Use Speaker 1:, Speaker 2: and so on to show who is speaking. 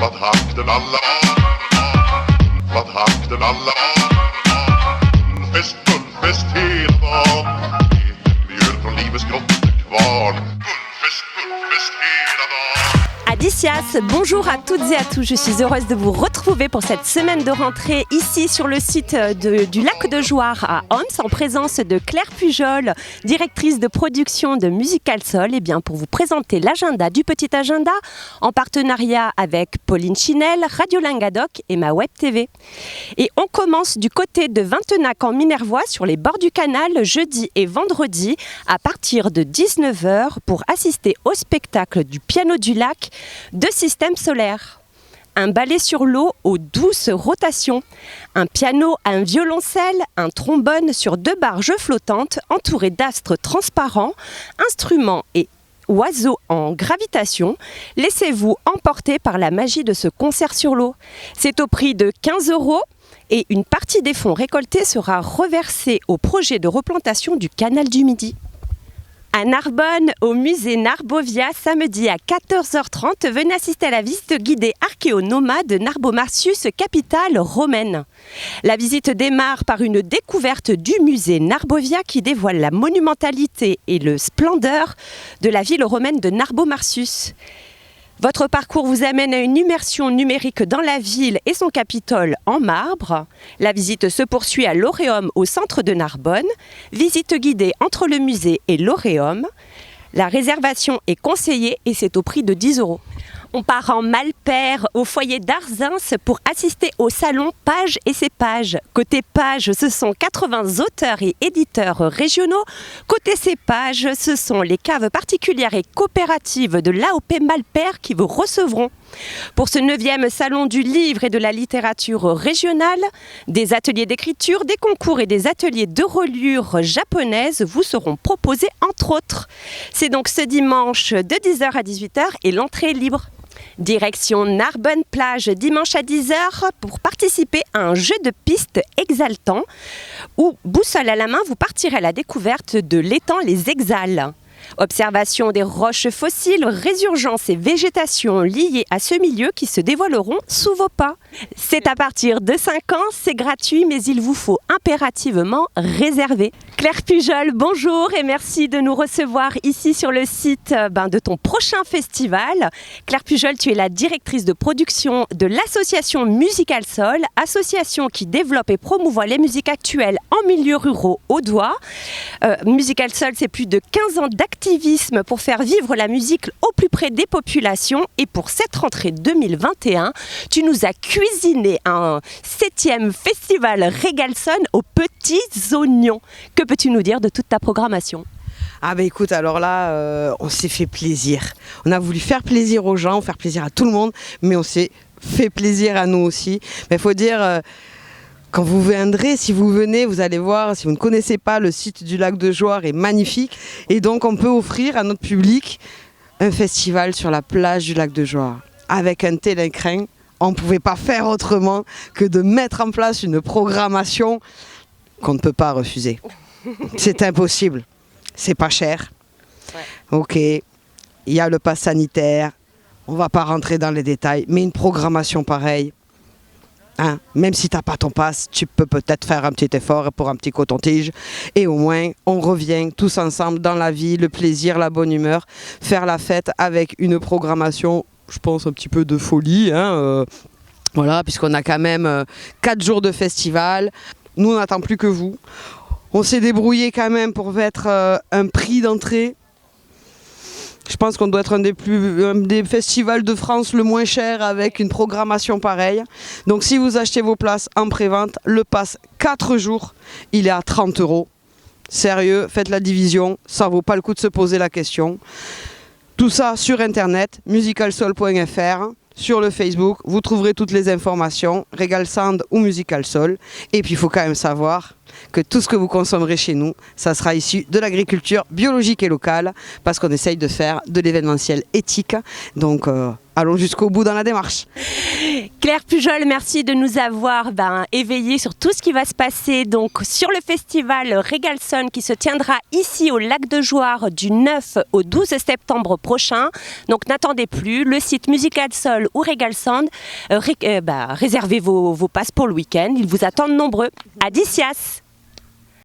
Speaker 1: Vad hakten alla Vad hakten alla Fest, fullfest hela dagen Mjöl från livets grottekvarn Fullfest hela dagen.
Speaker 2: Adicias, bonjour à toutes et à tous, je suis heureuse de vous retrouver pour cette semaine de rentrée ici sur le site du lac de Jouarre à Homs en présence de Claire Pujol, directrice de production de Musical Sol, et bien pour vous présenter l'agenda du Petit Agenda en partenariat avec Pauline Chinel, Radio Languedoc et ma Web TV. Et on commence du côté de Vintenac en Minervois sur les bords du canal jeudi et vendredi à partir de 19h pour assister au spectacle du piano du lac de systèmes solaires. Un ballet sur l'eau aux douces rotations, un piano, un violoncelle, un trombone sur 2 barges flottantes entourées d'astres transparents, instruments et oiseaux en gravitation. Laissez-vous emporter par la magie de ce concert sur l'eau. C'est au prix de 15 € et une partie des fonds récoltés sera reversée au projet de replantation du canal du Midi. À Narbonne, au musée Narbovia, samedi à 14h30, venez assister à la visite guidée archéo-nomade de Narbo-Martius, capitale romaine. La visite démarre par une découverte du musée Narbovia qui dévoile la monumentalité et le splendeur de la ville romaine de Narbo-Martius. Votre parcours vous amène à une immersion numérique dans la ville et son Capitole en marbre. La visite se poursuit à l'Oréum au centre de Narbonne. Visite guidée entre le musée et l'Oréum. La réservation est conseillée et c'est au prix de 10 €. On part en Malpère, au foyer d'Arzens, pour assister au salon Pages et ses pages. Côté Pages, ce sont 80 auteurs et éditeurs régionaux. Côté ses pages, ce sont les caves particulières et coopératives de l'AOP Malpère qui vous recevront. Pour ce 9e salon du livre et de la littérature régionale, des ateliers d'écriture, des concours et des ateliers de reliure japonaise vous seront proposés entre autres. C'est donc ce dimanche de 10h à 18h et l'entrée est libre. Direction Narbonne plage dimanche à 10h pour participer à un jeu de piste exaltant où, boussole à la main, vous partirez à la découverte de l'étang Les Exhales. Observation des roches fossiles, résurgence et végétation liées à ce milieu qui se dévoileront sous vos pas. C'est à partir de 5 ans, c'est gratuit, mais il vous faut impérativement réserver. Claire Pujol, bonjour et merci de nous recevoir ici sur le site de ton prochain festival. Claire Pujol, tu es la directrice de production de l'association Musical Sol, association qui développe et promouvoit les musiques actuelles en milieux ruraux audois. Musical Sol, c'est plus de 15 ans d'activisme pour faire vivre la musique au plus près des populations. Et pour cette rentrée 2021, tu nous as cuisiné un 7e festival Régalson aux petits oignons. Que peux-tu nous dire de toute ta programmation ?
Speaker 3: Ah bah écoute, alors là, on s'est fait plaisir. On a voulu faire plaisir aux gens, faire plaisir à tout le monde, mais on s'est fait plaisir à nous aussi. Mais il faut dire... Quand vous viendrez, si vous venez, vous allez voir, si vous ne connaissez pas, le site du lac de Jouarre est magnifique. Et donc, on peut offrir à notre public un festival sur la plage du lac de Jouarre. Avec un tel écrin, on ne pouvait pas faire autrement que de mettre en place une programmation qu'on ne peut pas refuser. C'est impossible. C'est pas cher. Ouais. Ok, il y a le pass sanitaire. On ne va pas rentrer dans les détails, mais une programmation pareille. Hein, même si tu n'as pas ton passe, tu peux peut-être faire un petit effort pour un petit coton-tige et au moins on revient tous ensemble dans la vie, le plaisir, la bonne humeur, faire la fête avec une programmation, je pense un petit peu de folie, voilà, puisqu'on a quand même 4 jours de festival. Nous on n'attend plus que vous. On s'est débrouillé quand même pour mettre un prix d'entrée. Je pense qu'on doit être un des festivals de France le moins cher avec une programmation pareille. Donc si vous achetez vos places en pré-vente, le pass 4 jours, il est à 30 €. Sérieux, faites la division, ça vaut pas le coup de se poser la question. Tout ça sur internet, musicalsol.fr, sur le Facebook, vous trouverez toutes les informations, Régal Sound ou Musical Sol. Et puis il faut quand même savoir que tout ce que vous consommerez chez nous, ça sera issu de l'agriculture biologique et locale, parce qu'on essaye de faire de l'événementiel éthique. Donc allons jusqu'au bout dans la démarche.
Speaker 2: Claire Pujol, merci de nous avoir éveillés sur tout ce qui va se passer donc sur le festival Régalson qui se tiendra ici au lac de Jouarre du 9 au 12 septembre prochain. Donc n'attendez plus, le site Musical Sol ou Régalson, réservez vos passes pour le week-end. Ils vous attendent nombreux. Adicias.